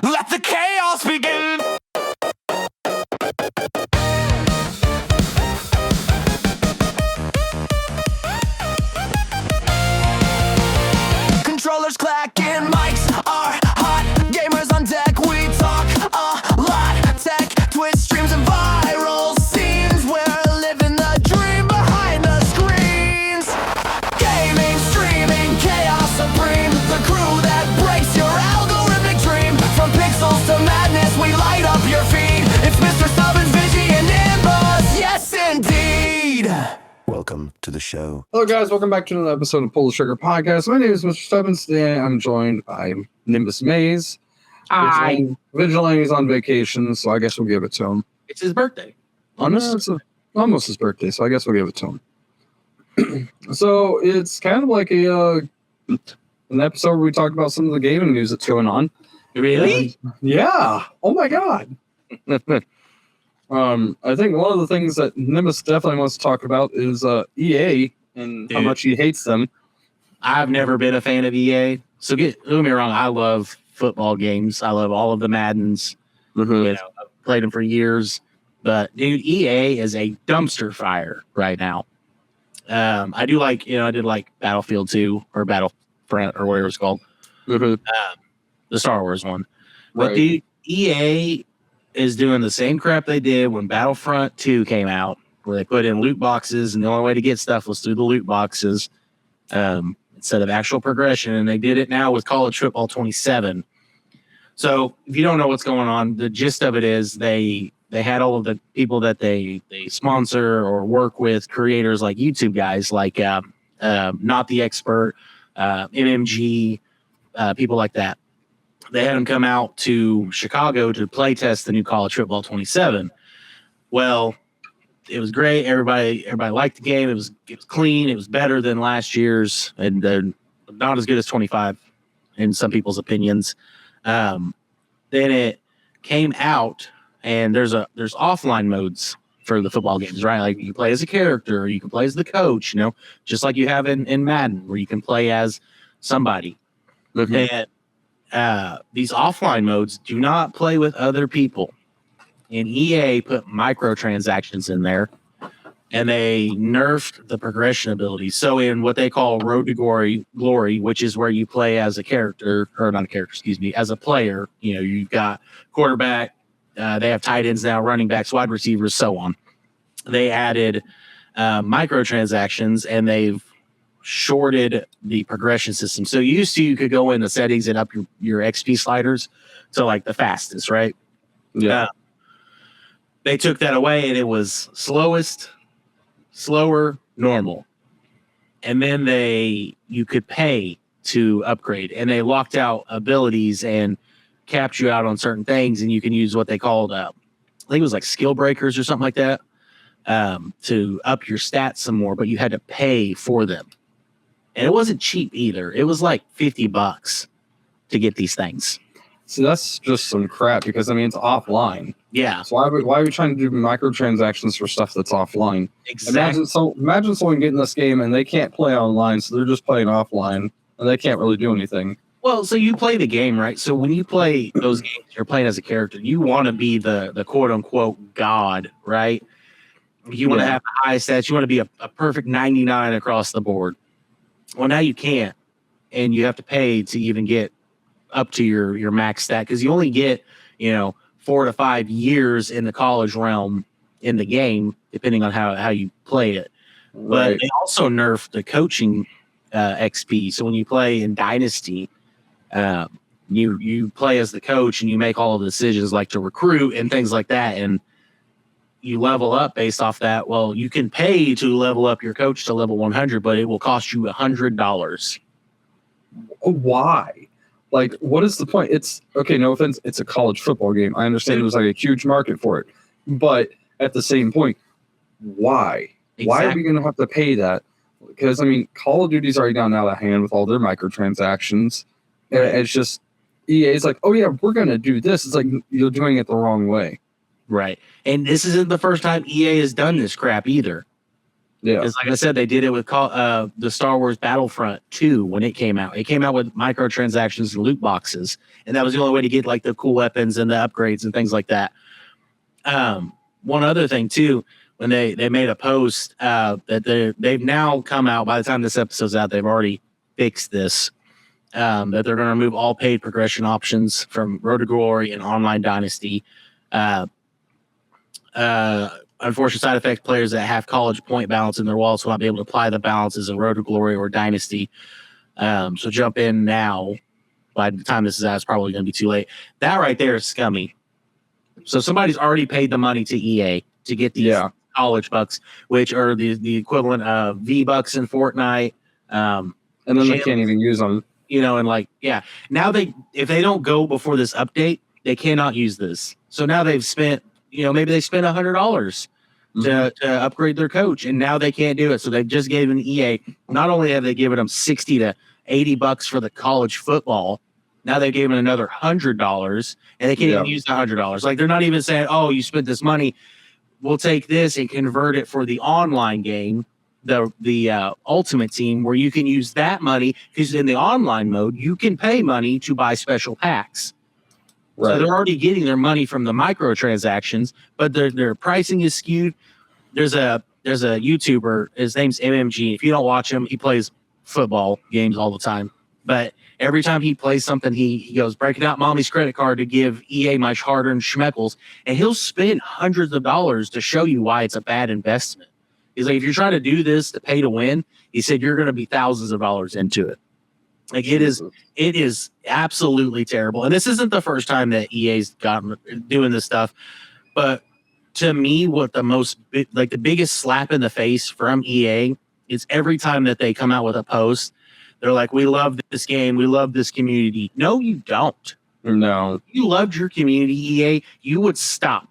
Let the chaos begin. Controllers clacking, mics are hot, gamers on deck, we talk a lot. Tech, twist, streams, and viral scenes. We're living the dream behind the screens. Gaming, streaming, chaos supreme. The crew that breaks your algorithmic dream. From pixels to madness, we light up your feed. It's Mr. Stubbins, Vigi, and Nimbus, yes indeed. Welcome to the show. Hello, guys. Welcome back to another episode of Pull the Trigger Podcast. My name is Mr. Stubbins. Today, I'm joined by Nimbus Maze. Hi. Vigilante's on vacation, so I guess we'll give it to him. It's his birthday. It's almost his birthday, so I guess we'll give it to him. So it's kind of like an episode where we talk about some of the gaming news that's going on. Really? Yeah. Oh my god. I think one of the things that Nimbus definitely wants to talk about is EA and how much he hates them. I've never been a fan of EA. So don't get me wrong, I love football games. I love all of the Maddens. Mm-hmm. I've played them for years. But dude, EA is a dumpster fire right now. I do like, I did like Battlefield 2 or Battlefront or whatever it's called. Mm-hmm. The Star Wars one. But Right. dude, EA is doing the same crap they did when Battlefront 2 came out, where they put in loot boxes, and the only way to get stuff was through the loot boxes instead of actual progression. And they did it now with College Football 27. So if you don't know what's going on, the gist of it is they had all of the people that they sponsor or work with, creators like YouTube guys like Not the Expert, MMG, people like that. They had them come out to Chicago to play test the new College Football 27. Well, it was great. Everybody liked the game. It was clean. It was better than last year's, and not as good as 25 in some people's opinions. Then it came out, and there's offline modes for the football games, right? Like you can play as a character, or you can play as the coach, just like you have in Madden, where you can play as somebody. Mm-hmm. And these offline modes do not play with other people. And EA put microtransactions in there, and they nerfed the progression ability. So in what they call Road to Glory, which is where you play as a character, or not a character, excuse me, as a player, you've got quarterback, they have tight ends now, running backs, wide receivers, so on. They added microtransactions, and they've shorted the progression system. So you could go in the settings and up your XP sliders to like the fastest, right? Yeah. They took that away, and it was slower, normal. And then you could pay to upgrade, and they locked out abilities and capped you out on certain things, and you can use what they called, I think it was like skill breakers or something like that, to up your stats some more, but you had to pay for them. And it wasn't cheap either. It was like $50 to get these things. So that's just some crap because it's offline. Yeah, So why are we trying to do microtransactions for stuff that's offline? exactly. Imagine someone getting this game and they can't play online, so they're just playing offline and they can't really do anything. Well, so you play the game, right? So when you play those games, you're playing as a character. You want to be the quote unquote god, right? You want to have the high stats. You want to be a perfect 99 across the board. Well, now you can't, and you have to pay to even get up to your max stat, because you only get 4 to 5 years in the college realm in the game, depending on how you play it. Right. But they also nerfed the coaching XP. So when you play in Dynasty, you play as the coach, and you make all of the decisions like to recruit and things like that, and you level up based off that. Well, you can pay to level up your coach to level 100, but it will cost you $100. Why? Like, what is the point? It's okay. No offense. It's a college football game. I understand there's like a huge market for it, but at the same point, why? Why are we going to have to pay that? Because Call of Duty's already gone out of hand with all their microtransactions. And it's just EA's like, oh yeah, we're going to do this. It's like you're doing it the wrong way. Right. And this isn't the first time EA has done this crap either. Yeah. Because like I said, they did it with the Star Wars Battlefront 2 when it came out. It came out with microtransactions and loot boxes, and that was the only way to get like the cool weapons and the upgrades and things like that. One other thing too, when they made a post that they've now come out. By the time this episode's out, they've already fixed this. That they're going to remove all paid progression options from Road to Glory and Online Dynasty. Unfortunate side effect: players that have college point balance in their wallets will not be able to apply the balances in Road to Glory or Dynasty. So jump in now. By the time this is out, it's probably going to be too late. That right there is scummy. So somebody's already paid the money to EA to get these college bucks, which are the equivalent of V-Bucks in Fortnite. And then they can't even use them. And now if they don't go before this update, they cannot use this. So now they've spent, maybe they spent $100 to upgrade their coach, and now they can't do it. So they've just given EA, not only have they given them $60 to $80 for the college football, now they've given another $100, and they can't even use the $100. Like, they're not even saying, oh, you spent this money, we'll take this and convert it for the online game, the Ultimate Team, where you can use that money, because in the online mode, you can pay money to buy special packs. Right. So they're already getting their money from the microtransactions, but their pricing is skewed. There's a YouTuber, his name's MMG. If you don't watch him, he plays football games all the time. But every time he plays something, he goes, breaking out mommy's credit card to give EA my hard-earned schmeckles, and he'll spend hundreds of dollars to show you why it's a bad investment. He's like, if you're trying to do this to pay to win, he said, you're going to be thousands of dollars into it. Like, it is absolutely terrible. And this isn't the first time that EA's gotten doing this stuff. But to me, what the biggest slap in the face from EA is every time that they come out with a post, they're like, we love this game. We love this community. No, you don't. No. If you loved your community, EA, you would stop.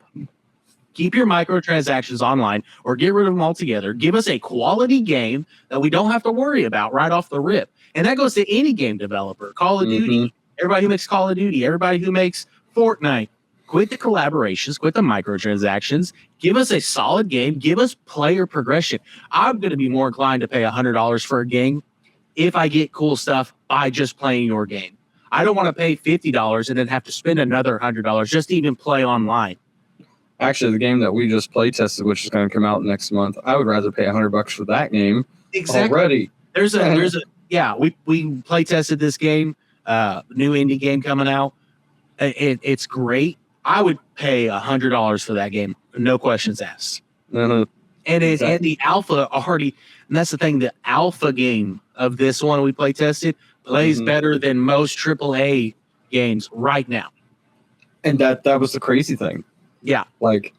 Keep your microtransactions online or get rid of them altogether. Give us a quality game that we don't have to worry about right off the rip. And that goes to any game developer. Call of Duty, everybody who makes Call of Duty, everybody who makes Fortnite. Quit the collaborations, quit the microtransactions. Give us a solid game. Give us player progression. I'm going to be more inclined to pay $100 for a game if I get cool stuff by just playing your game. I don't want to pay $50 and then have to spend another $100 just to even play online. Actually, the game that we just play tested, which is going to come out next month, I would rather pay $100 for that game already. We play tested this game, new indie game coming out. It's great. I would pay $100 for that game, no questions asked. And the alpha already, and that's the thing, the alpha game of this one we play tested plays better than most AAA games right now. And that was the crazy thing. Yeah. Like,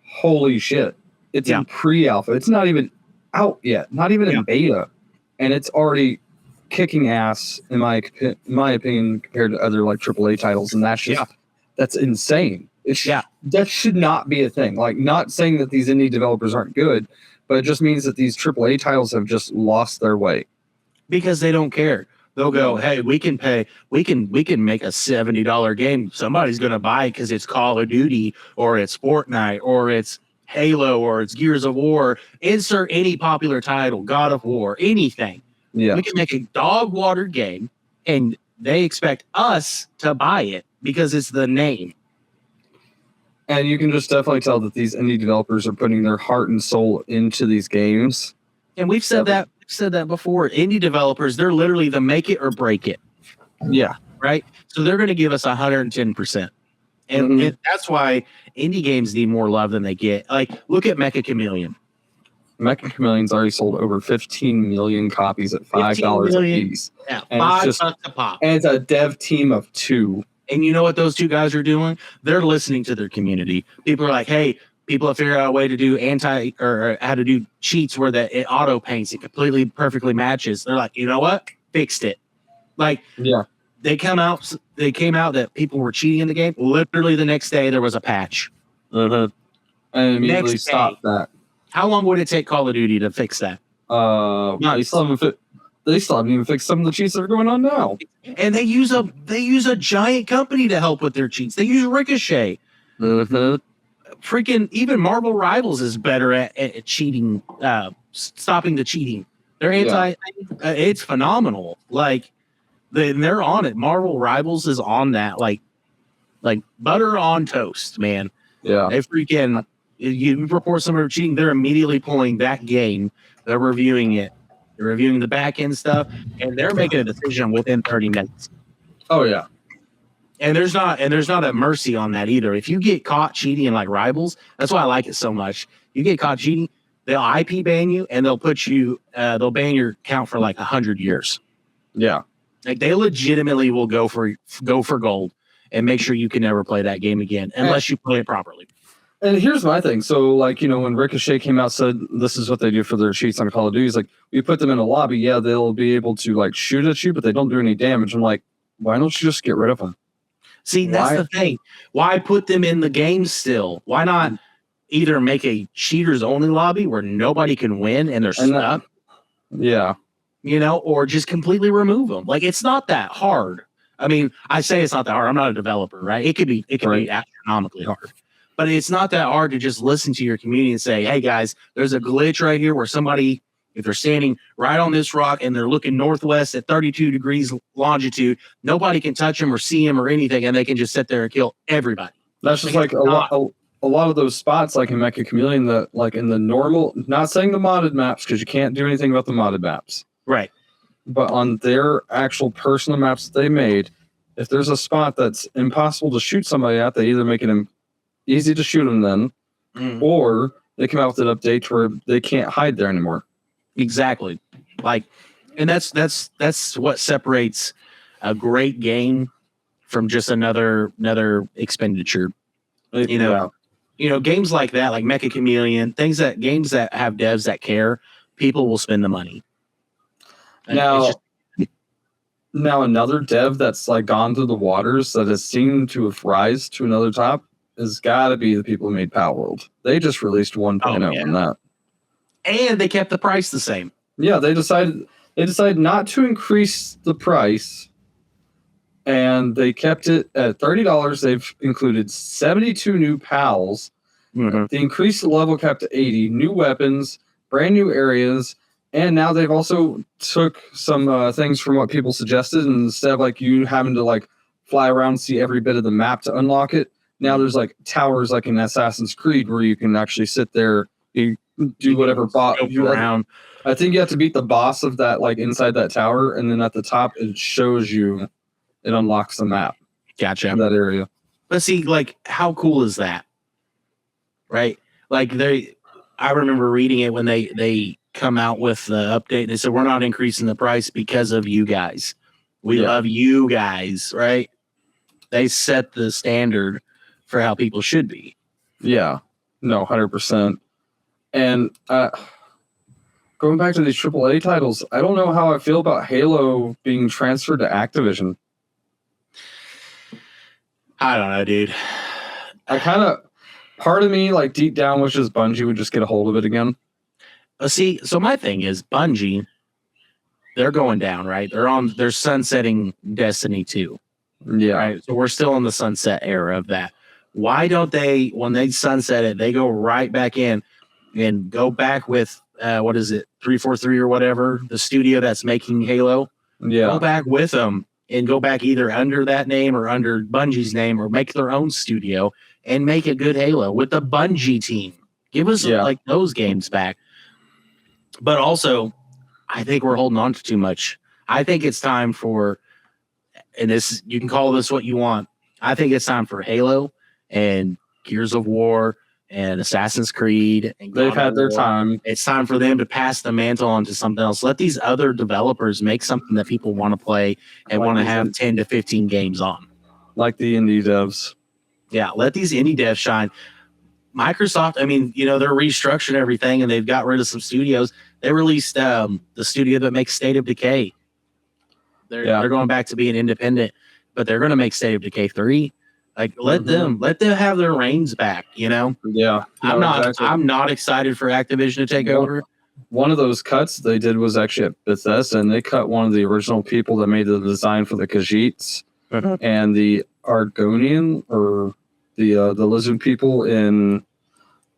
holy shit. It's in pre-alpha. It's not even out yet. Not even in beta. And it's already kicking ass, in my opinion, compared to other like AAA titles. And that's just, that's insane. That should not be a thing. Like, not saying that these indie developers aren't good, but it just means that these AAA titles have just lost their way. Because they don't care. They'll go, hey, we can make a $70 game. Somebody's going to buy it because it's Call of Duty or it's Fortnite or it's Halo or it's Gears of War. Insert any popular title, God of War, anything. Yeah. We can make a dog water game and they expect us to buy it because it's the name. And you can just definitely tell that these indie developers are putting their heart and soul into these games. And we've said that before. Indie developers, they're literally the make it or break it. Yeah. Right? So they're going to give us 110%. And that's why indie games need more love than they get. Like, look at Mecha Chameleon. Mecha Chameleon's already sold over 15 million copies at $5 a piece. Yeah, $5 a pop. And it's a dev team of 2. And you know what those 2 guys are doing? They're listening to their community. People are like, hey, people have figured out a way to do how to do cheats where it auto paints, it completely perfectly matches. They're like, you know what? Fixed it. Like, they came out that people were cheating in the game. Literally the next day there was a patch. And immediately stopped that. How long would it take Call of Duty to fix that? They still haven't even fixed some of the cheats that are going on now. And they use a giant company to help with their cheats. They use Ricochet. Freaking even Marvel Rivals is better at cheating stopping the cheating. They're anti. It's phenomenal. Like they're on it. Marvel Rivals is on that. Like butter on toast, man. Yeah. They freaking. You report somebody cheating, they're immediately pulling that game. They're reviewing it. They're reviewing the back end stuff, and they're making a decision within 30 minutes. Oh yeah. And there's not a mercy on that either. If you get caught cheating in like Rivals, that's why I like it so much. You get caught cheating, they'll IP ban you, and they'll put you they'll ban your account for like 100 years. Yeah. Like they legitimately will go for gold and make sure you can never play that game again unless you play it properly. And here's my thing. So, like, when Ricochet came out, said this is what they do for their cheats on Call of Duty. He's like, we put them in a lobby. Yeah, they'll be able to like shoot at you, but they don't do any damage. I'm like, why don't you just get rid of them? See, that's the thing. Why put them in the game still? Why not either make a cheaters only lobby where nobody can win and they're stuck? Yeah. Or just completely remove them. Like, it's not that hard. I mean, I say it's not that hard. I'm not a developer, right? It could be astronomically hard. But it's not that hard to just listen to your community and say, hey, guys, there's a glitch right here where somebody, if they're standing right on this rock and they're looking northwest at 32 degrees longitude, nobody can touch them or see them or anything, and they can just sit there and kill everybody. That's just like a lot of those spots, like in Mecha Chameleon, that like in the normal, not saying the modded maps, because you can't do anything about the modded maps. Right. But on their actual personal maps that they made, if there's a spot that's impossible to shoot somebody at, they either make it easy to shoot them then, or they come out with an update where they can't hide there anymore. Exactly. Like, and that's what separates a great game from just another expenditure. Games like that, like Mecha Chameleon, games that have devs that care, people will spend the money. Now another dev that's like gone through the waters that has seemed to have rise to another top has got to be the people who made Power World. They just released 1.0 on that. And they kept the price the same. Yeah, they decided not to increase the price, and they kept it at $30. They've included 72 new pals. Mm-hmm. They increased the level cap to 80, new weapons, brand new areas, and now they've also took some things from what people suggested, and instead of like you having to like fly around and see every bit of the map to unlock it, now there's like towers like in Assassin's Creed where you can actually sit there, you do whatever around. I think you have to beat the boss of that, like inside that tower, and then at the top it shows you, it unlocks the map. Gotcha. In that area. But see, like, how cool is that? Right? Like I remember reading it when they come out with the update. They said, we're not increasing the price because of you guys. We love you guys, right? They set the standard for how people should be. Yeah. No, 100%. And going back to these AAA titles, I don't know how I feel about Halo being transferred to Activision. I don't know, dude. Part of me, like deep down, wishes Bungie would just get a hold of it again. See, so my thing is Bungie, they're going down, right? They're sunsetting Destiny 2. Yeah. Right? So we're still in the sunset era of that. Why don't they, when they sunset it, they go right back in and go back with, 343 or whatever, the studio that's making Halo? Yeah. Go back with them and go back either under that name or under Bungie's name or make their own studio and make a good Halo with the Bungie team. Give us like those games back. But also, I think we're holding on to too much. I think it's time for, and this, you can call this what you want. I think it's time for Halo and Gears of War and Assassin's Creed. And they've had their time. It's time for them to pass the mantle on to something else. Let these other developers make something that people want to play and want to have 10 to 15 games on. Like the indie devs. Yeah, let these indie devs shine. Microsoft, I mean, they're restructuring everything and they've got rid of some studios. They released the studio that makes State of Decay. They're going back to being independent, but they're going to make State of Decay 3. Like, let them have their reins back, Yeah. I'm not excited for Activision to take over. One of those cuts they did was actually at Bethesda, and they cut one of the original people that made the design for the Khajiits and the Argonian, or the lizard people in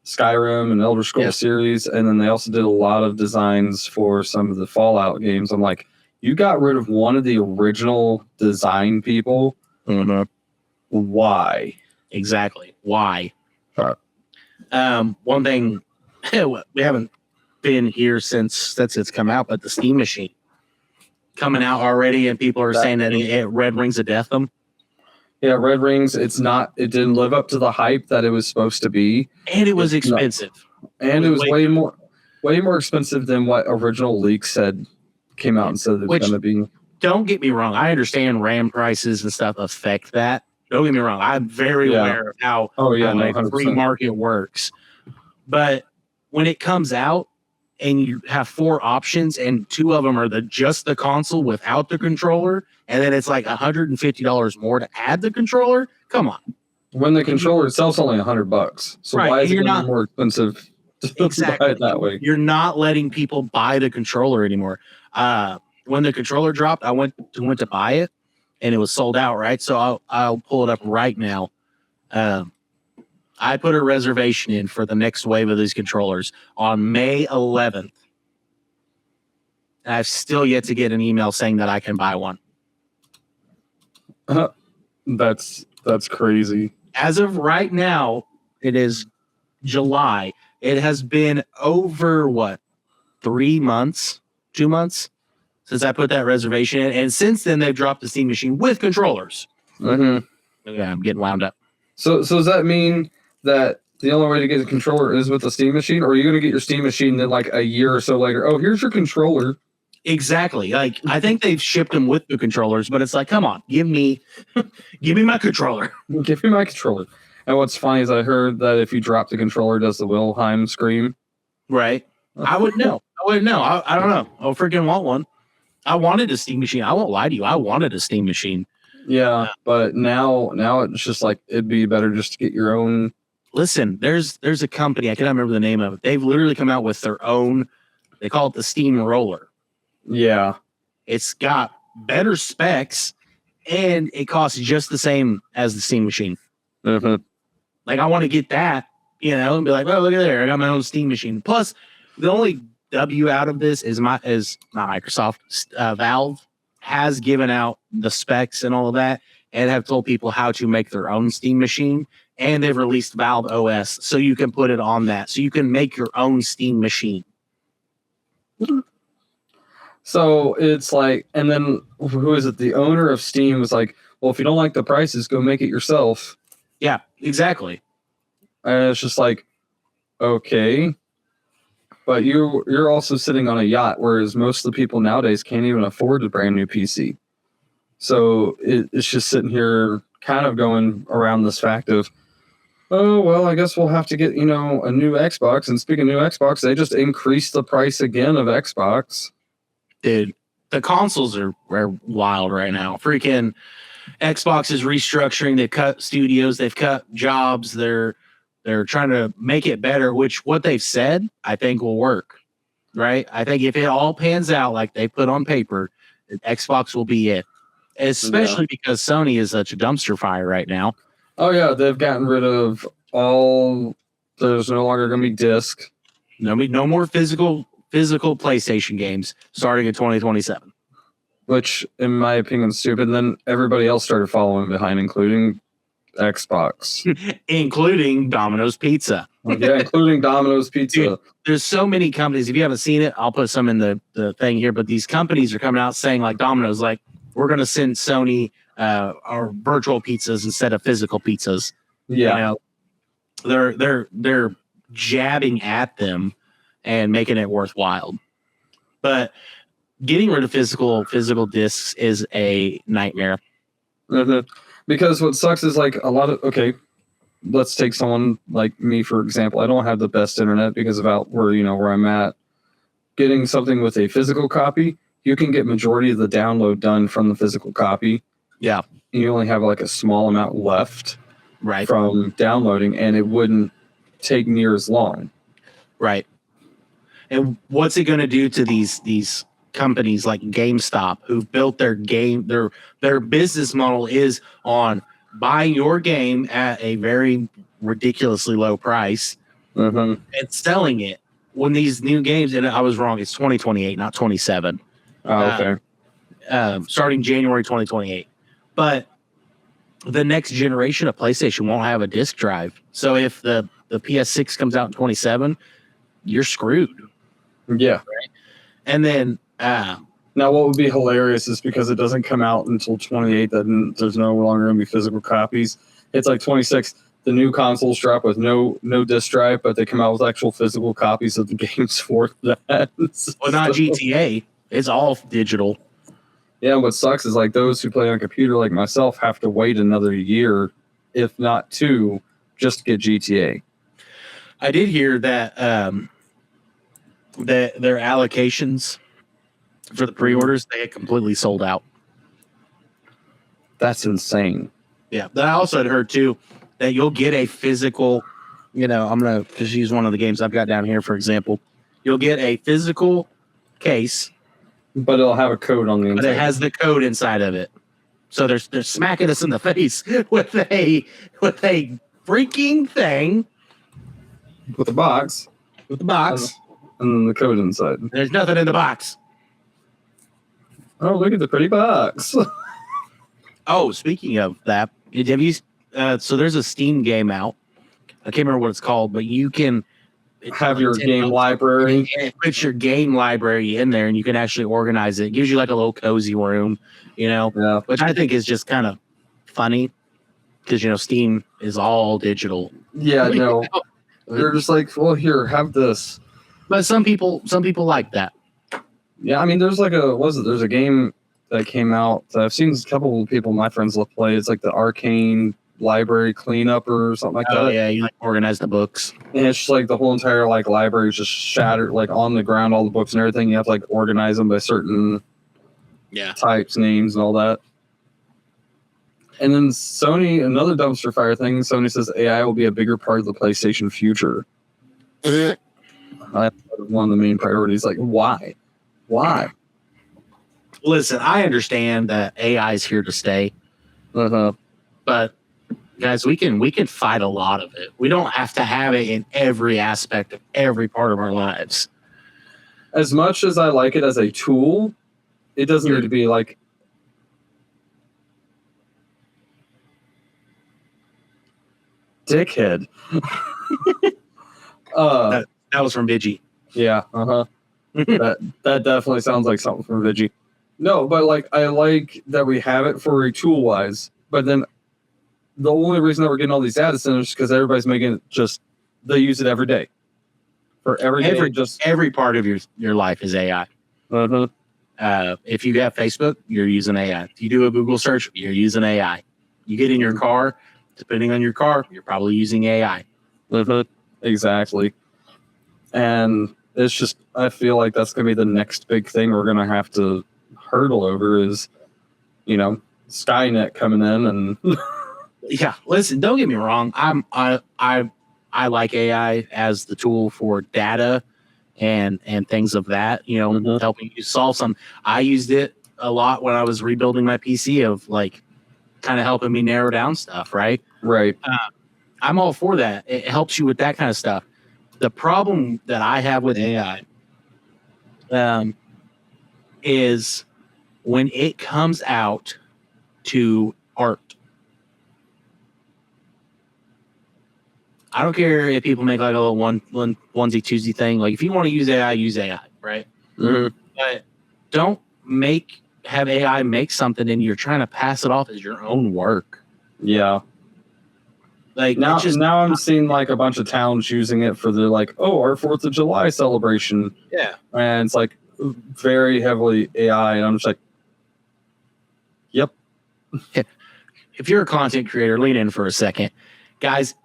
Skyrim and Elder Scrolls series, and then they also did a lot of designs for some of the Fallout games. I'm like, you got rid of one of the original design people. Why? Exactly. Why? Right. One thing, we haven't been here since it's come out, but the Steam Machine coming out already, and people are saying that it Red Rings of Death them. Yeah, Red Rings. It didn't live up to the hype that it was supposed to be, and it was expensive. And it was way more expensive than what original leaks said came out and said it was going to be. Don't get me wrong. I understand RAM prices and stuff affect that. Don't get me wrong. I'm very aware of how free market works. But when it comes out and you have 4 options and 2 of them are just the console without the controller, and then it's like $150 more to add the controller, come on. When the controller itself's only $100, so why is it more expensive to buy it that way? You're not letting people buy the controller anymore. When the controller dropped, I went to buy it, and it was sold out, right? So I'll pull it up right now. I put a reservation in for the next wave of these controllers on May 11th. And I've still yet to get an email saying that I can buy one. That's crazy. As of right now, it is July. It has been over 3 months, 2 months since I put that reservation in, and since then they've dropped the Steam Machine with controllers. Mm-hmm. Yeah, I'm getting wound up. So does that mean that the only way to get a controller is with the Steam Machine, or are you going to get your Steam Machine then like a year or so later? Oh, here's your controller. Exactly. Like, I think they've shipped them with the controllers, but it's like, come on, give me my controller. Give me my controller. And what's funny is I heard that if you drop the controller, does the Wilhelm scream? Right. I wouldn't know. I don't know. I'll freaking want one. I wanted a Steam Machine. I won't lie to you. I wanted a Steam Machine. Yeah, but now it's just like it'd be better just to get your own. Listen, there's a company, I cannot remember the name of it. They've literally come out with their own, they call it the Steam Roller. Yeah. It's got better specs and it costs just the same as the Steam Machine. Mm-hmm. Like, I want to get that, and be like, oh, look at there, I got my own Steam Machine. Plus, the only W out of this is not Microsoft. Valve has given out the specs and all of that, and have told people how to make their own Steam Machine, and they've released Valve OS, so you can put it on that, so you can make your own Steam Machine. So it's like, and then who is it? The owner of Steam was like, well, if you don't like the prices, go make it yourself. Yeah, exactly. And it's just like, okay. But you're also sitting on a yacht, whereas most of the people nowadays can't even afford a brand new PC. So it's just sitting here kind of going around this fact of, oh, well, I guess we'll have to get, a new Xbox. And speaking of new Xbox, they just increased the price again of Xbox. Dude, the consoles are wild right now. Freaking Xbox is restructuring. They've cut studios. They've cut jobs. They're trying to make it better, which what they've said, I think, will work, right? I think if it all pans out like they put on paper, Xbox will be it, especially because Sony is such a dumpster fire right now. Oh, yeah. They've gotten rid of all. There's no longer going to be disc. No more physical PlayStation games starting in 2027. Which, in my opinion, is stupid. And then everybody else started following behind, including Xbox. Including Domino's Pizza. Yeah, including Domino's Pizza. Dude, there's so many companies. If you haven't seen it, I'll put some in the thing here. But these companies are coming out saying, like Domino's, like, we're going to send Sony our virtual pizzas instead of physical pizzas. Yeah. They're jabbing at them and making it worthwhile. But getting rid of physical discs is a nightmare. Mm-hmm. Because what sucks is like a lot of, okay, let's take someone like me, for example. I don't have the best internet because about where I'm at. Getting something with a physical copy, you can get majority of the download done from the physical copy. Yeah. You only have like a small amount left right from downloading, and it wouldn't take near as long. Right. And what's it going to do to these companies like GameStop, who've built their business model is on buying your game at a very ridiculously low price Mm-hmm. and selling it when these new games, and I was wrong, it's 2028, not 27. Oh, okay. Starting January 2028. But the next generation of PlayStation won't have a disc drive. So if the PS6 comes out in 27, you're screwed. Yeah. And then Now, what would be hilarious is because it doesn't come out until 28, then there's no longer going to be physical copies. It's like 26. The new consoles drop with no disc drive, but they come out with actual physical copies of the games for that. well, not GTA. It's all digital. Yeah, what sucks is like those who play on a computer like myself have to wait another year, if not two, just to get GTA. I did hear that that their allocations for the pre-orders, they had completely sold out. That's insane. Yeah. But I also had heard too that you'll get a physical, I'm going to just use one of the games I've got down here, for example. You'll get a physical case, but it'll have a code on the inside. But it has the code inside of it. So they're smacking us in the face with a freaking thing. With a box. With the box. And then the code inside. There's nothing in the box. Oh, look at the pretty box. Oh, speaking of that, have you? So there's a Steam game out. I can't remember what it's called, but you can have your game library. Put your game library in there, and you can actually organize it. It gives you like a little cozy room, Yeah. Which I think is just kind of funny because Steam is all digital. Yeah, no, they're just like, well, here, have this. But some people like that. Yeah, I mean, there's like there's a game that came out that I've seen a couple of people, my friends, play. It's like the Arcane Library Cleanup or something like that. Oh yeah, you like organize the books. And it's just like the whole entire like library is just shattered, like on the ground, all the books and everything. You have to like organize them by certain types, names, and all that. And then Sony, another dumpster fire thing. Sony says AI will be a bigger part of the PlayStation future. That's one of the main priorities. Like, why? Why? Listen, I understand that AI is here to stay, but guys, we can fight a lot of it. We don't have to have it in every aspect of every part of our lives. As much as I like it as a tool, it doesn't need to be like. Dickhead. That was from Vigi. Yeah. that definitely sounds like something from Vigi. No, but like I like that we have it for a tool wise, but then the only reason that we're getting all these data centers is because everybody's making it they use it every day. For every part of your life is AI. If you have Facebook, you're using AI. If you do a Google search, you're using AI. You get in your car, depending on your car, you're probably using AI. Exactly. And it's just, I feel like that's going to be the next big thing we're going to have to hurdle over is, Skynet coming in and. Yeah, listen, don't get me wrong. I like AI as the tool for data and things of that, helping you solve some. I used it a lot when I was rebuilding my PC of like kind of helping me narrow down stuff, right? Right. I'm all for that. It helps you with that kind of stuff. The problem that I have with AI is when it comes out to art. I don't care if people make like a little onesie twosie thing. Like if you want to use AI, right? Mm-hmm. But don't have AI make something and you're trying to pass it off as your own work. Yeah. Like now I'm seeing like a bunch of towns using it for the like, our 4th of July celebration. Yeah. And it's like very heavily AI. And I'm just like, yep. If you're a content creator, lean in for a second. Guys,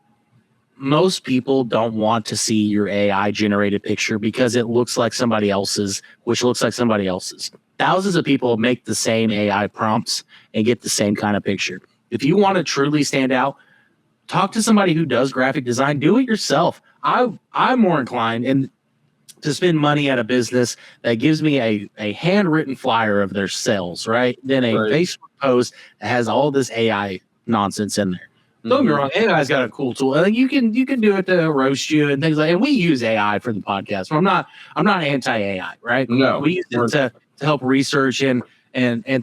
most people don't want to see your AI generated picture because it looks like somebody else's, which looks like somebody else's. Thousands of people make the same AI prompts and get the same kind of picture. If you want to truly stand out, talk to somebody who does graphic design. Do it yourself. I'm more inclined to spend money at a business that gives me a handwritten flyer of their sales, right? Then a Facebook post that has all this AI nonsense in there. Don't get me wrong, AI's got a cool tool. I think you can do it to roast you and things like. And we use AI for the podcast. So I'm not anti AI, right? No, we use it to help research and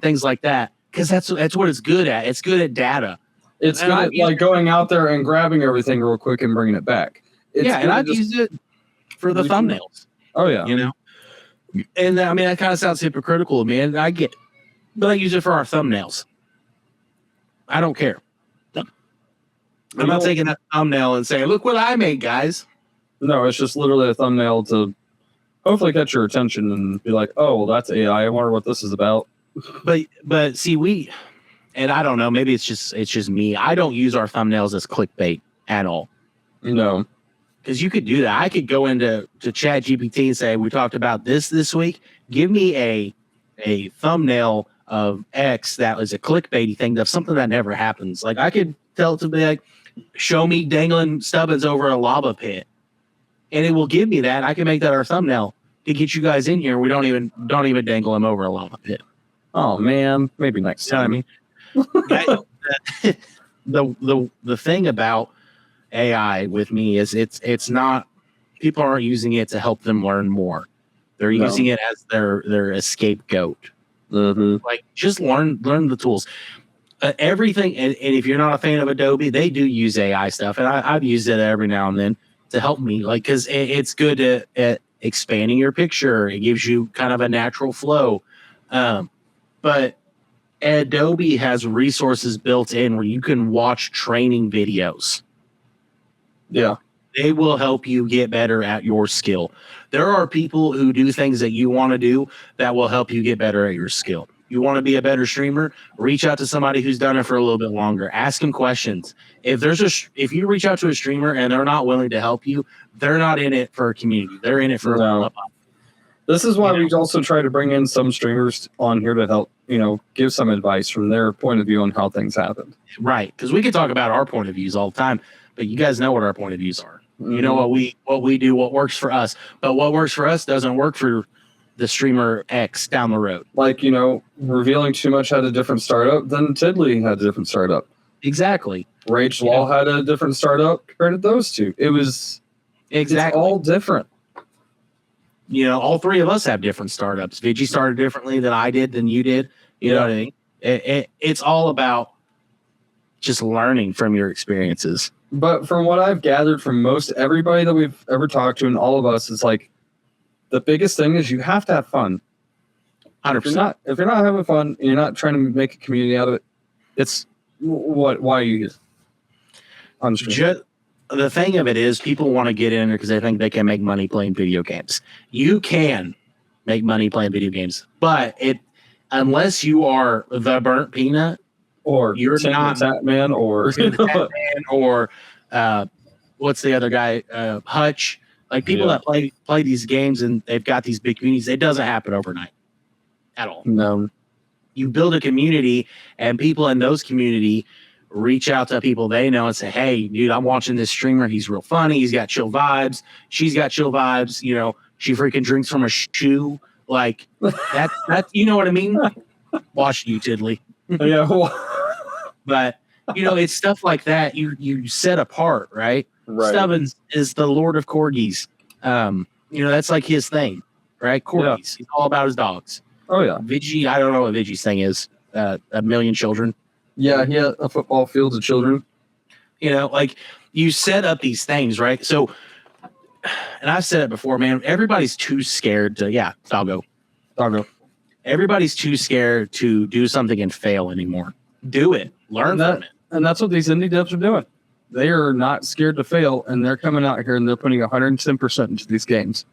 things like that because that's what it's good at. It's good at data. It's good at like going out there and grabbing everything real quick and bringing it back. And I've used it for the thumbnails. Oh yeah, you know. And I mean that kind of sounds hypocritical to me, and I get it, but I use it for our thumbnails. I don't care. I'm not taking that thumbnail and saying, "Look what I made, guys." No, it's just literally a thumbnail to hopefully catch your attention and be like, "Oh, well, that's AI. I wonder what this is about." But see, and I don't know. Maybe it's just me. I don't use our thumbnails as clickbait at all. No, because you could do that. I could go into Chat GPT and say, "We talked about this week. Give me a thumbnail of X that was a clickbaity thing of something that never happens." Like I could tell it to be like, show me dangling Stubbins over a lava pit, and it will give me that. I can make that our thumbnail to get you guys in here. We don't even dangle him over a lava pit. Oh man, maybe next time. You know what I mean? The thing about AI with me is it's not, people aren't using it to help them learn more. They're using it as their scapegoat. Like just learn the tools. Everything, and if you're not a fan of Adobe, they do use AI stuff, and I've used it every now and then to help me, like because it's good at expanding your picture. It gives you kind of a natural flow, but Adobe has resources built in where you can watch training videos. Yeah, they will help you get better at your skill. There are people who do things that you want to do that will help you get better at your skill. You want to be a better streamer, reach out to somebody who's done it for a little bit longer. Ask them questions. If you reach out to a streamer and they're not willing to help you, they're not in it for a community. They're in it for a This is why we also try to bring in some streamers on here to help, give some advice from their point of view on how things happen. Right, because we can talk about our point of views all the time, but you guys know what our point of views are. You know what we do, what works for us. But what works for us doesn't work for the streamer X down the road. Like, Revealing Too Much had a different startup than Tiddly had a different startup. Exactly. Rage Law had a different startup compared to those two. It was it's all different. All three of us have different startups. Vigi started differently than I did, than you did. You know what I mean? It's all about just learning from your experiences. But from what I've gathered from most everybody that we've ever talked to and all of us, it's like the biggest thing is you have to have fun. 100%. If you're not having fun, and you're not trying to make a community out of it, it's why are you on stream? The thing of it is people want to get in there because they think they can make money playing video games. You can make money playing video games, but unless you are the Burnt Peanut, or you're not Tatman, or Tatman, or what's the other guy, Hutch. Like people that play these games and they've got these big communities. It doesn't happen overnight at all. No, you build a community, and people in those community reach out to people they know and say, "Hey, dude, I'm watching this streamer. He's real funny. He's got chill vibes. She's got chill vibes. She freaking drinks from a shoe. Like that. You know what I mean? Watch you, Tiddly. Yeah." But it's stuff like that you set apart, right? Stubbins is the Lord of Corgis. That's like his thing, right? Corgis. He's all about his dogs. Oh yeah. Vigi, I don't know what Vigi's thing is. A million children. Yeah, he had a football field of children. Like you set up these things, right? So, and I've said it before, man. Everybody's too scared to doggo. Everybody's too scared to do something and fail anymore. Do it. Learn from it. And that's what these indie devs are doing. They are not scared to fail, and they're coming out here and they're putting 110% into these games.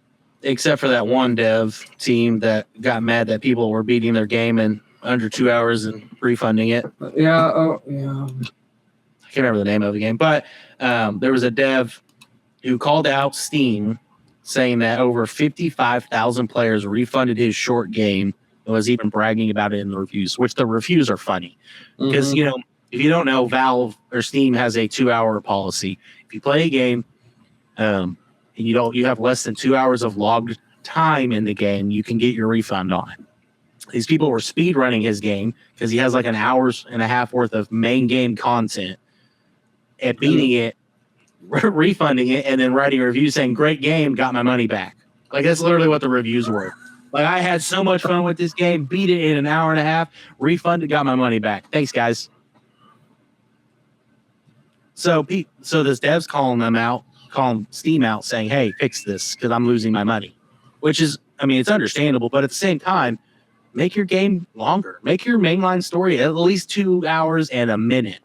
Except for that one dev team that got mad that people were beating their game in under 2 hours and refunding it. Yeah. Oh, yeah. I can't remember the name of the game, but there was a dev who called out Steam saying that over 55,000 players refunded his short game and was even bragging about it in the reviews, which the reviews are funny. Because, if you don't know, Valve or Steam has a 2-hour policy. If you play a game and you have less than 2 hours of logged time in the game, you can get your refund on it. These people were speed running his game because he has like an hour and a half worth of main game content. at beating it, refunding it, and then writing a review saying, great game, got my money back. Like, that's literally what the reviews were. Like, I had so much fun with this game, beat it in an hour and a half, refunded, got my money back. Thanks, guys. So this dev's calling Steam out saying, hey, fix this because I'm losing my money. Which is, I mean, it's understandable, but at the same time, make your game longer. Make your mainline story at least 2 hours and a minute.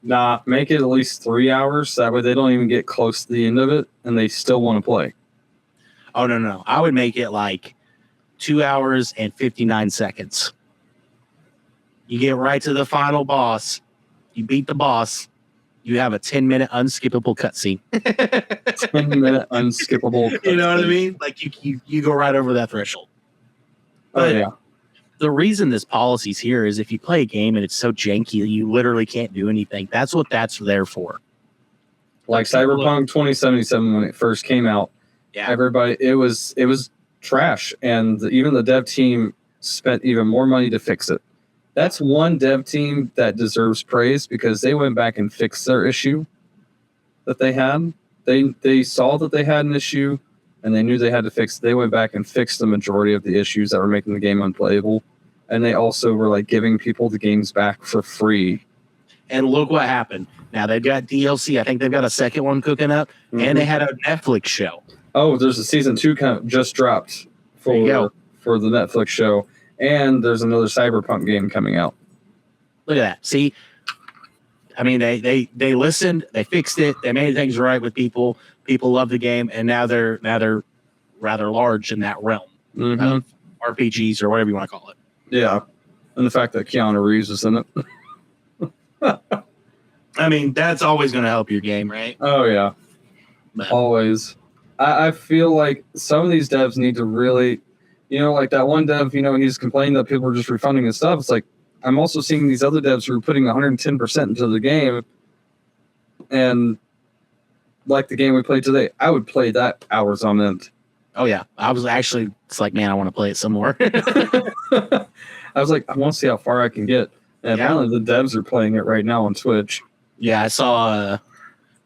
Nah, make it at least 3 hours. That way they don't even get close to the end of it and they still want to play. Oh, no. I would make it like 2 hours and 59 seconds. You get right to the final boss. You beat the boss. You have a 10-minute unskippable cutscene. 10-minute unskippable cutscene. You know what I mean? Like you go right over that threshold. But yeah. The reason this policy's here is if you play a game and it's so janky that you literally can't do anything. That's what that's there for. Like Cyberpunk 2077 when it first came out. Yeah. Everybody, it was trash, and even the dev team spent even more money to fix it. That's one dev team that deserves praise because they went back and fixed their issue that they had. They saw that they had an issue, and they knew they had to fix it. They went back and fixed the majority of the issues that were making the game unplayable, and they also were like giving people the games back for free. And look what happened. Now they've got DLC. I think they've got a second one cooking up, and they had a Netflix show. Oh, there's a season 2 just dropped for the Netflix show, and there's another Cyberpunk game coming out. Look at that. See, I mean, they listened, they fixed it, they made things right with people. People love the game, and now they're rather large in that realm of RPGs or whatever you want to call it. Yeah, and the fact that Keanu Reeves is in it. I mean, that's always going to help your game, right? Oh yeah, But always. I feel like some of these devs need to really, like that one dev, he's complaining that people are just refunding his stuff. It's like, I'm also seeing these other devs who are putting 110% into the game, and like the game we played today, I would play that hours on end. oh yeah, it's like, man, I want to play it some more. I was like, I want to see how far I can get. And apparently the devs are playing it right now on Twitch. Yeah, I saw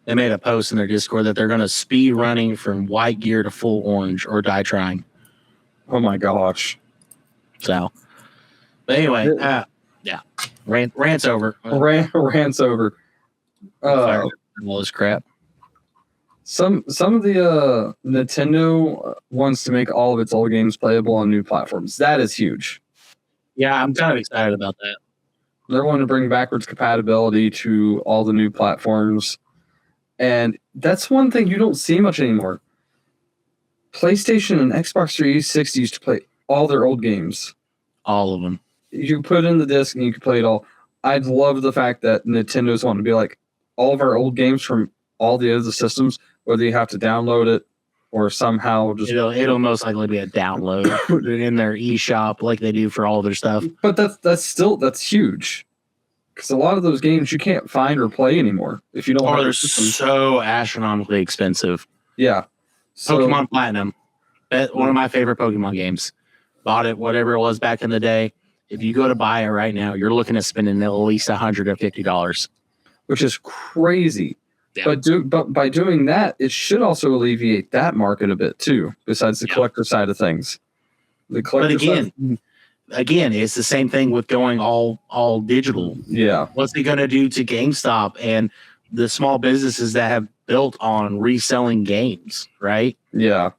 they made a post in their Discord that they're going to speed running from white gear to full orange or die trying. Oh my gosh. So, but anyway, rant's over. Rant's over. All this crap. Some of the Nintendo wants to make all of its old games playable on new platforms. That is huge. Yeah, I'm kind of excited about that. They're wanting to bring backwards compatibility to all the new platforms. And that's one thing you don't see much anymore. PlayStation and Xbox 360 used to play all their old games. All of them. You put in the disc and you could play it all. I'd love the fact that Nintendo's wanting to be like, all of our old games from all the other systems, whether you have to download it or somehow just... It'll most likely be a download, put it in their eShop like they do for all their stuff. But that's huge. Because a lot of those games you can't find or play anymore if you don't have they're the system. so astronomically expensive. Yeah. So, Pokemon Platinum, one of my favorite Pokemon games. Bought it, whatever it was back in the day. If you go to buy it right now, you're looking at spending at least $150, which is crazy. Yeah. But by doing that, it should also alleviate that market a bit too. Besides the collector side of things, Again, it's the same thing with going all digital. Yeah. What's it going to do to GameStop and the small businesses that have built on reselling games, right? Yeah.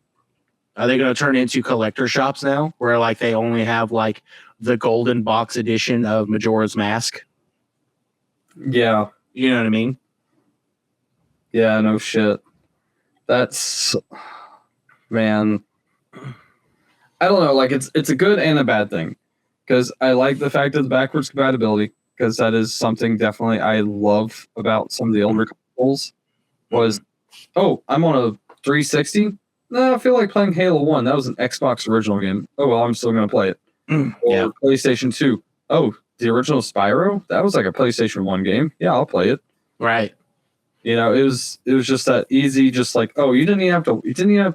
Are they going to turn into collector shops now where like they only have like the golden box edition of Majora's Mask? Yeah. You know what I mean? Yeah, no shit. That's, man, I don't know. Like it's a good and a bad thing because I like the fact of the backwards compatibility because that is something definitely I love about some of the older consoles. Was, I'm on a 360. No, I feel like playing Halo 1. That was an Xbox original game. Oh well, I'm still gonna play it. Or PlayStation 2. Oh, the original Spyro. That was like a PlayStation 1 game. Yeah, I'll play it. Right. It was just that easy. Just like, you didn't even have to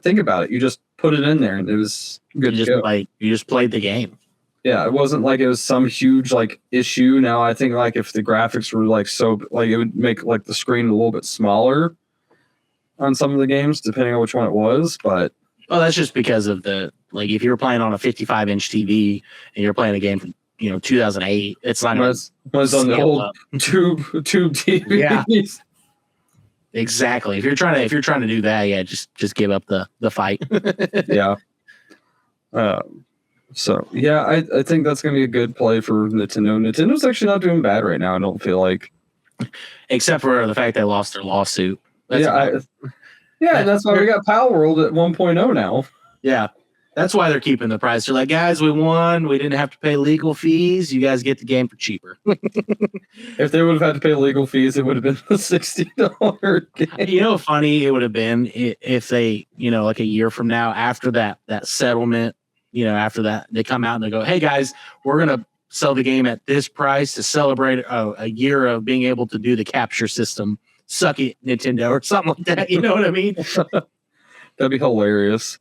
think about it. You just put it in there, and it was good to go. You just played the game. Yeah, it wasn't like it was some huge like issue. Now I think like if the graphics were like so like it would make like the screen a little bit smaller on some of the games, depending on which one it was. But Well, that's just because of the like if you were playing on a 55-inch TV and you're playing a game from 2008, it's not going was on the scale old up. tube TVs. Yeah. Exactly. If you're trying to do that, yeah, just give up the fight. Yeah. So yeah, I think that's gonna be a good play for Nintendo. Nintendo's actually not doing bad right now. I don't feel like. Except for the fact they lost their lawsuit. That's Yeah, and that's why we got Pal World at 1.0 now. Yeah. That's why they're keeping the price. They're like, guys, we won. We didn't have to pay legal fees. You guys get the game for cheaper. If they would have had to pay legal fees, it would have been a $60 game. You know how funny it would have been if they, like a year from now, after that settlement, after that, they come out and they go, hey, guys, we're going to sell the game at this price to celebrate a year of being able to do the capture system. Suck it, Nintendo, or something like that. You know what I mean? That'd be hilarious.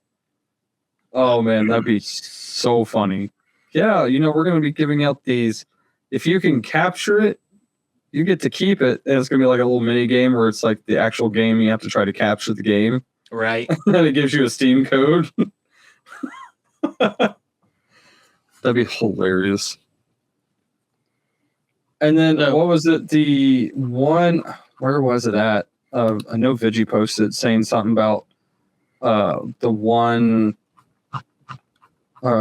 Oh, man, that'd be so funny. Yeah, we're going to be giving out these. If you can capture it, you get to keep it. And it's going to be like a little mini game where it's like the actual game. You have to try to capture the game. Right. And it gives you a Steam code. That'd be hilarious. And then what was it? The one, where was it at? I know Vigi posted saying something about the one,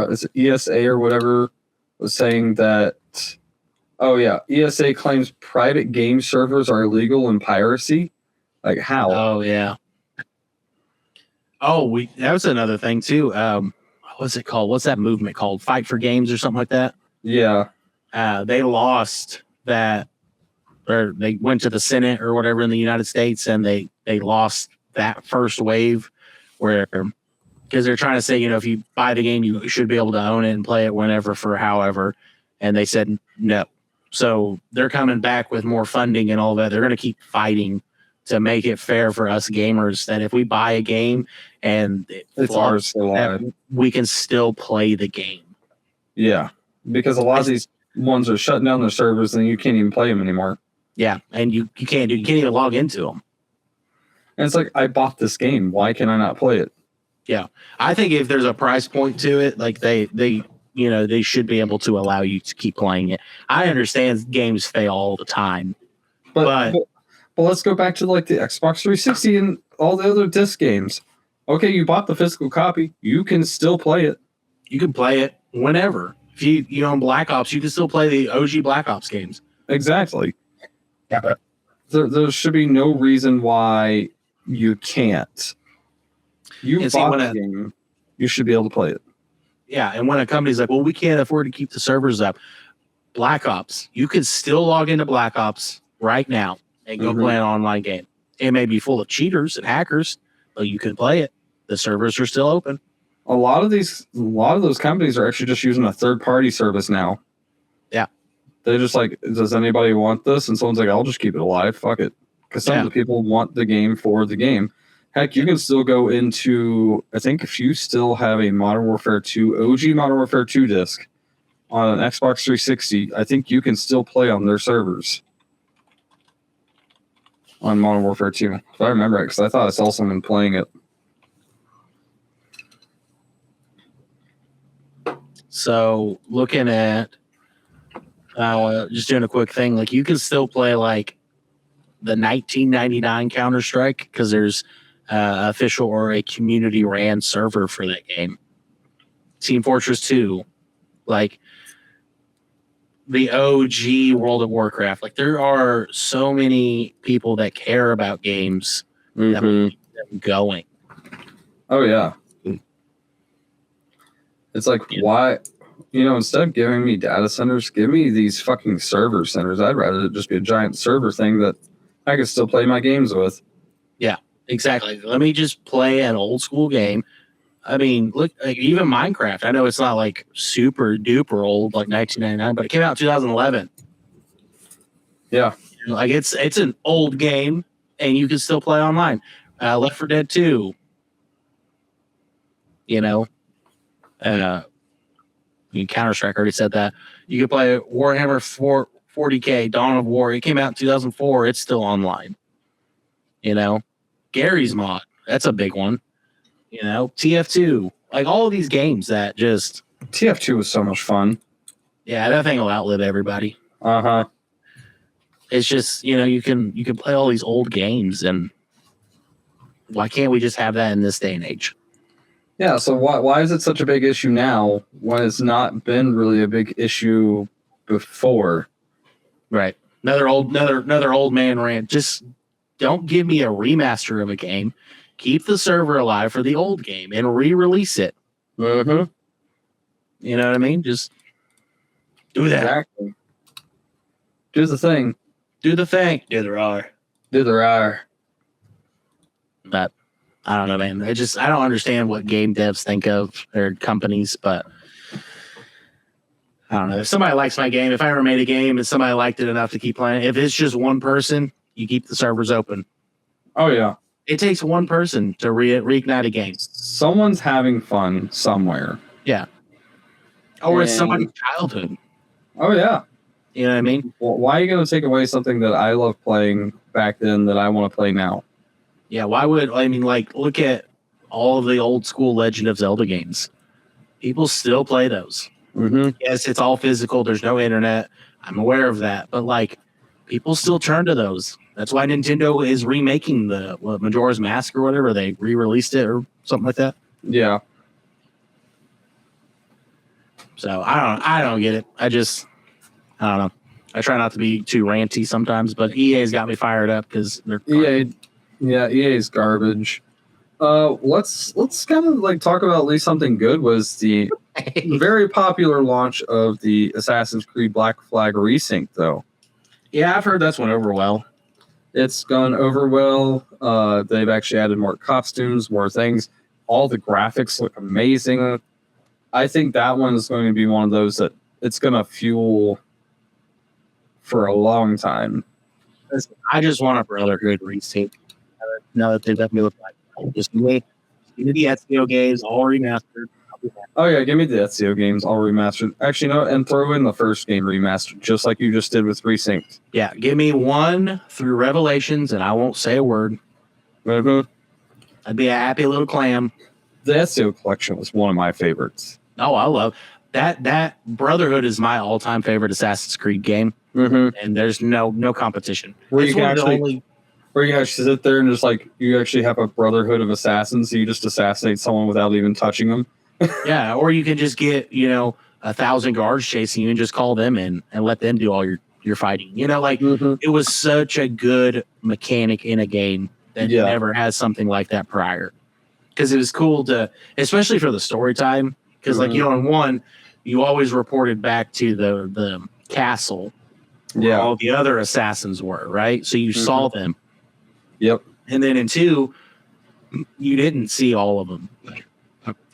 is it ESA or whatever, was saying that, oh yeah, ESA claims private game servers are illegal in piracy. Like how? Oh yeah. Oh, that was another thing too. What's it called? What's that movement called? Fight for Games or something like that? Yeah. They lost that, or they went to the Senate or whatever in the United States, and they lost that first wave where, because they're trying to say, if you buy the game, you should be able to own it and play it whenever for however. And they said no. So they're coming back with more funding and all that. They're going to keep fighting to make it fair for us gamers that if we buy a game and it's ours, we can still play the game. Yeah, because a lot of these ones are shutting down their servers and you can't even play them anymore. Yeah, and you can't even log into them. And it's like, I bought this game. Why can I not play it? Yeah, I think if there's a price point to it, like they should be able to allow you to keep playing it. I understand games fail all the time, but let's go back to like the Xbox 360 and all the other disc games. Okay, you bought the physical copy. You can still play it. You can play it whenever. If you own Black Ops, you can still play the OG Black Ops games. Exactly. Yeah. There should be no reason why you can't. You bought the game. You should be able to play it. Yeah, and when a company's like, well, we can't afford to keep the servers up. Black Ops, you can still log into Black Ops right now and go play an online game. It may be full of cheaters and hackers, but you can play it. The servers are still open. A lot of those companies are actually just using a third-party service now. Yeah. They're just like, does anybody want this? And someone's like, I'll just keep it alive. Fuck it. Because some of the people want the game for the game. Heck, you can still go into, I think if you still have a Modern Warfare 2, OG Modern Warfare 2 disc on an Xbox 360, I think you can still play on their servers on Modern Warfare 2. If I remember it, because I thought I saw someone playing it. So looking at, just doing a quick thing, like you can still play like the 1999 Counter-Strike because there's official or a community ran server for that game. Team Fortress 2, like the OG World of Warcraft. Like there are so many people that care about games that we keep them going. Oh yeah. It's like, why, instead of giving me data centers, give me these fucking server centers. I'd rather it just be a giant server thing that I could still play my games with. Yeah, exactly. Let me just play an old school game. I mean, look, like even Minecraft. I know it's not like super duper old, like 1999, but it came out in 2011. Yeah, like it's an old game, and you can still play online. Left 4 Dead 2. Counter-Strike already said that. You could play Warhammer 40K, Dawn of War. It came out in 2004. It's still online. Gary's mod. That's a big one. TF2. Like all of these games that just... TF2 was so much fun. Yeah, that thing will outlive everybody. Uh-huh. It's just, you can play all these old games, and why can't we just have that in this day and age? Yeah, so why is it such a big issue now when it's not been really a big issue before? Right. Another old man rant. Just don't give me a remaster of a game. Keep the server alive for the old game and re-release it. Mm-hmm. You know what I mean? Just do that. Exactly. Do the thing. Do the thing. Do the R. Do the R. But I don't know, man. I don't understand what game devs think of or companies, but I don't know. If somebody likes my game, if I ever made a game and somebody liked it enough to keep playing, if it's just one person, you keep the servers open. Oh, yeah. It takes one person to reignite a game. Someone's having fun somewhere. Yeah. Or it's somebody's childhood. Oh, yeah. You know what I mean? Well, why are you going to take away something that I loved playing back then that I want to play now? Yeah, why would... look at all of the old school Legend of Zelda games. People still play those. Mm-hmm. Yes, it's all physical. There's no internet. I'm aware of that. But, people still turn to those. That's why Nintendo is remaking the Majora's Mask or whatever. They re-released it or something like that. Yeah. So, I don't get it. I don't know. I try not to be too ranty sometimes, but EA's got me fired up because they're... EA's garbage. Let's kind of talk about at least something good. Was the very popular launch of the Assassin's Creed Black Flag Resync, though. Yeah, I've heard that's went over well. It's gone over well. They've actually added more costumes, more things. All the graphics look amazing. I think that one is going to be one of those that it's going to fuel for a long time. I just want a Brotherhood Resync. Now that they've let me look like just me. Give me the Ezio games all remastered. Oh yeah, give me the Ezio games all remastered. Actually, no, and throw in the first game remastered, just like you just did with Resynced. Yeah, give me 1 through Revelations, and I won't say a word. Mm-hmm. I'd be a happy little clam. The Ezio collection was one of my favorites. Oh, I love that. That Brotherhood is my all-time favorite Assassin's Creed game, and there's no competition. Where you can actually sit there and just you actually have a brotherhood of assassins, so you just assassinate someone without even touching them. Yeah, or you can just get 1,000 guards chasing you and just call them in and let them do all your fighting. It was such a good mechanic in a game that never had something like that prior. Because it was cool to, especially for the story time. Because in 1, you always reported back to the castle where all the other assassins were, right? So you saw them. Yep. And then in 2, you didn't see all of them.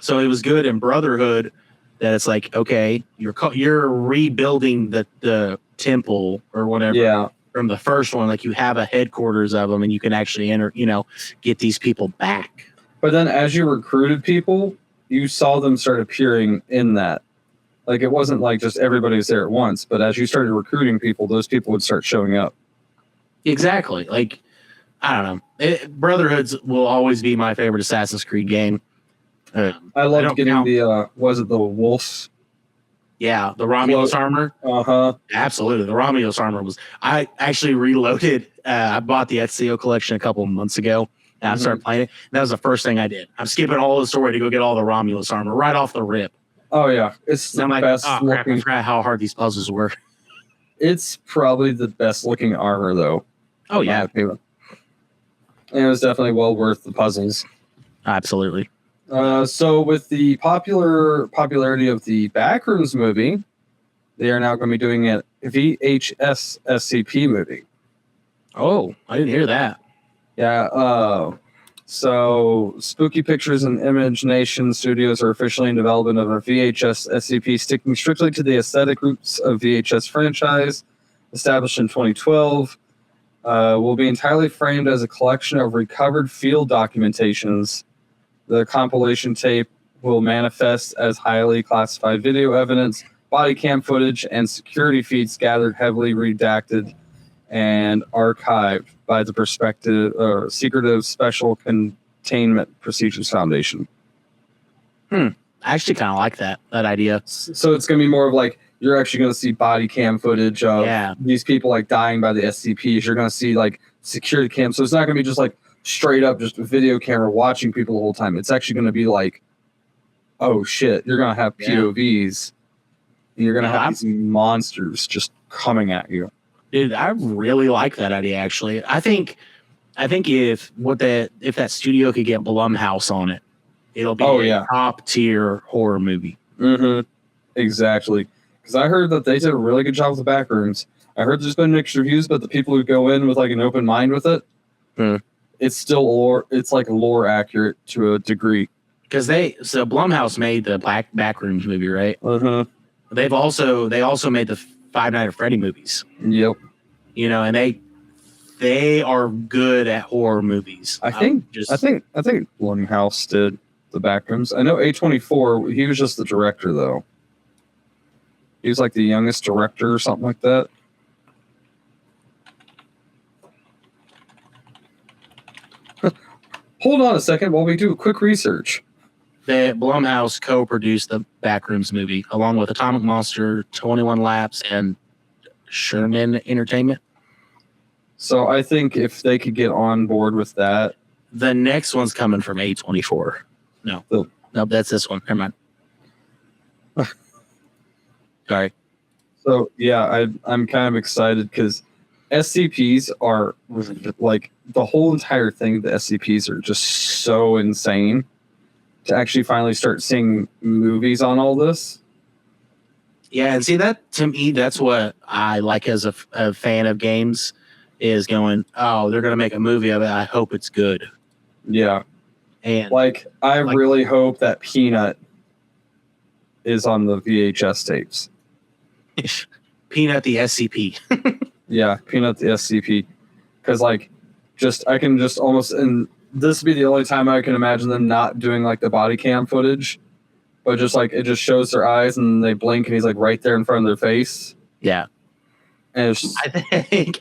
So it was good in Brotherhood that it's okay, you're rebuilding the temple or whatever from the first one. You have a headquarters of them, and you can actually enter, get these people back. But then as you recruited people, you saw them start appearing in that. It wasn't just everybody was there at once, but as you started recruiting people, those people would start showing up. Exactly. I don't know. Brotherhoods will always be my favorite Assassin's Creed game. I loved getting the wolves? Yeah, the Romulus armor. Uh-huh. Absolutely. The Romulus armor was... I actually reloaded. I bought the Ezio collection a couple of months ago, and I started playing it. And that was the first thing I did. I'm skipping all the story to go get all the Romulus armor right off the rip. Oh, yeah. It's the best looking... Crap, I forgot how hard these puzzles were. It's probably the best looking armor, though. Oh, yeah. And it was definitely well worth the puzzles. Absolutely. So with the popularity of the Backrooms movie, they are now going to be doing a VHS SCP movie. Oh, I didn't hear that. Yeah. So Spooky Pictures and Imagination Studios are officially in development of a VHS SCP sticking strictly to the aesthetic roots of VHS franchise, established in 2012. Will be entirely framed as a collection of recovered field documentations. The compilation tape will manifest as highly classified video evidence, body cam footage, and security feeds gathered heavily redacted and archived by the secretive Special Containment Procedures Foundation. I actually kind of like that idea. So it's going to be more of like, you're actually going to see body cam footage of these people like dying by the SCPs. You're going to see like security cam. So it's not going to be just like straight up just a video camera watching people the whole time. It's actually going to be like, oh shit, you're going to have POVs. And you're going to have these monsters just coming at you. Dude, I really like that idea. Actually, I think if that studio could get Blumhouse on it, it'll be a top tier horror movie. Mm-hmm. Exactly. Because I heard that they did a really good job with the back rooms. I heard there's been mixed reviews, but the people who go in with like an open mind with it, it's still lore. It's like lore accurate to a degree. Because Blumhouse made the back rooms movie, right? Uh-huh. They also made the Five Nights at Freddy movies. Yep. You know, and they are good at horror movies. I think Blumhouse did the back rooms. I know A24. He was just the director though. He was like the youngest director or something like that. Hold on a second while we do a quick research. Blumhouse co-produced the Backrooms movie along with Atomic Monster, 21 Laps, and Sherman Entertainment. So I think if they could get on board with that. The next one's coming from A24. No, that's this one. Never mind. Sorry. So yeah, I'm kind of excited because SCPs are like the whole entire thing. The SCPs are just so insane to actually finally start seeing movies on all this. Yeah, and see that to me, that's what I like as a fan of games is going, oh, they're gonna make a movie of it. I hope it's good. Yeah, and like I really hope that Peanut is on the VHS tapes. Peanut the SCP. Yeah, Peanut the SCP. Because like, I can just almost, and this would be the only time I can imagine them not doing like the body cam footage, but just like it just shows their eyes and they blink and he's like right there in front of their face. Yeah. And it's just,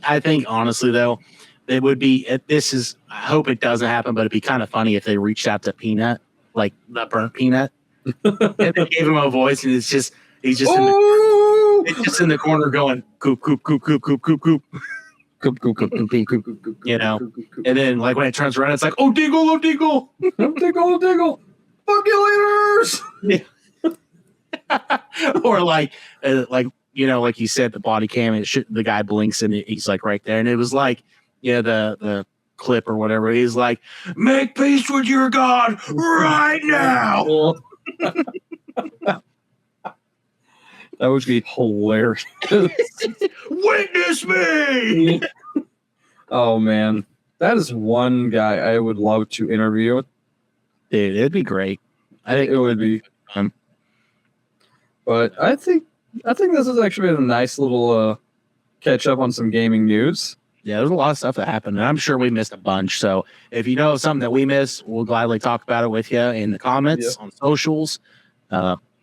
I think honestly though, it would be. I hope it doesn't happen, but it'd be kind of funny if they reached out to Peanut, like the burnt Peanut, and they gave him a voice, and he's just in the corner going coop coop coop coop coop coop coop. Coop, coop, coop, coop, coop, coop, coop, you know, and then like when it turns around, it's like, oh, Diggle, oh, Diggle, oh, Diggle, oh, Diggle, fuck you laters. Or like you know, like you said, the body cam, the guy blinks and he's like right there, and it was like, the clip or whatever. He's like, make peace with your God right now. That would be hilarious. Witness me. Oh man, that is one guy I would love to interview. Dude, it'd be great. I think it would be fun. But I think this has actually been a nice little catch up on some gaming news. Yeah, there's a lot of stuff that happened, and I'm sure we missed a bunch. So if you know something that we missed, we'll gladly talk about it with you in the comments on socials.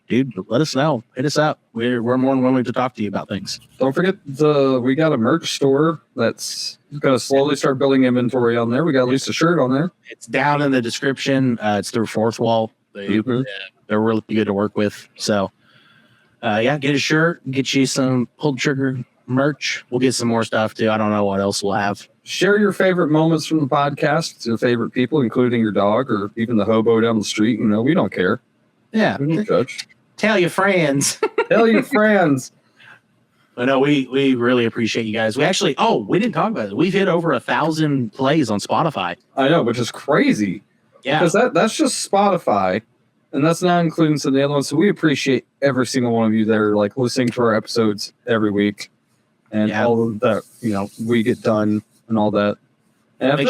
Dude, let us know. Hit us up. We're more than willing to talk to you about things. Don't forget we got a merch store that's going to slowly start building inventory on there. We got at least a shirt on there. It's down in the description. It's through Fourth Wall. They're really good to work with. So, get a shirt. Get you some pulled trigger merch. We'll get some more stuff too. I don't know what else we'll have. Share your favorite moments from the podcast with your favorite people, including your dog or even the hobo down the street. You know, we don't care. Yeah. We don't judge. Tell your friends. Tell your friends. But no, we really appreciate you guys. We didn't talk about it. We've hit over 1,000 plays on Spotify. I know, which is crazy. Yeah. Because that's just Spotify, and that's not including some of the other ones. So we appreciate every single one of you that are like listening to our episodes every week. And all of that, we get done and all that. And if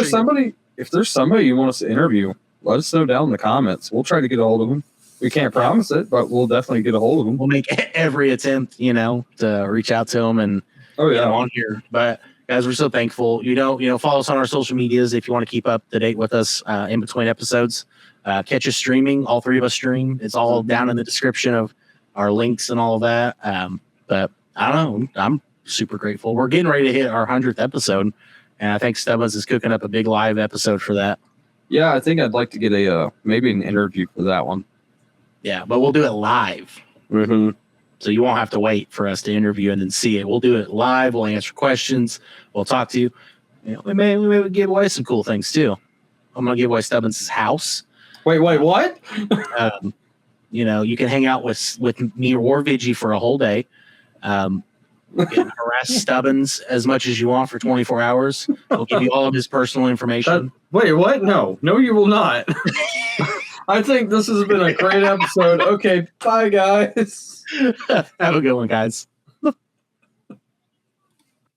there's somebody you want us to interview, let us know down in the comments. We'll try to get a hold of them. We can't promise it, but we'll definitely get a hold of them. We'll make every attempt, to reach out to them and on here. But guys, we're so thankful. Follow us on our social medias if you want to keep up to date with us in between episodes. catch us streaming. All three of us stream. It's all down in the description of our links and all of that. But I don't know. I'm super grateful. We're getting ready to hit our 100th episode, and I think Stubbins is cooking up a big live episode for that. Yeah, I think I'd like to get a maybe an interview for that one. Yeah, but we'll do it live. Mm-hmm. So you won't have to wait for us to interview and then see it. We'll do it live. We'll answer questions. We'll talk to you. We may give away some cool things too. I'm going to give away Stubbins' house. Wait, what? You can hang out with me or Vigi for a whole day. You can harass Stubbins as much as you want for 24 hours. We'll give you all of his personal information. Wait, what? No, you will not. I think this has been a great episode. Okay, bye, guys. Have a good one, guys.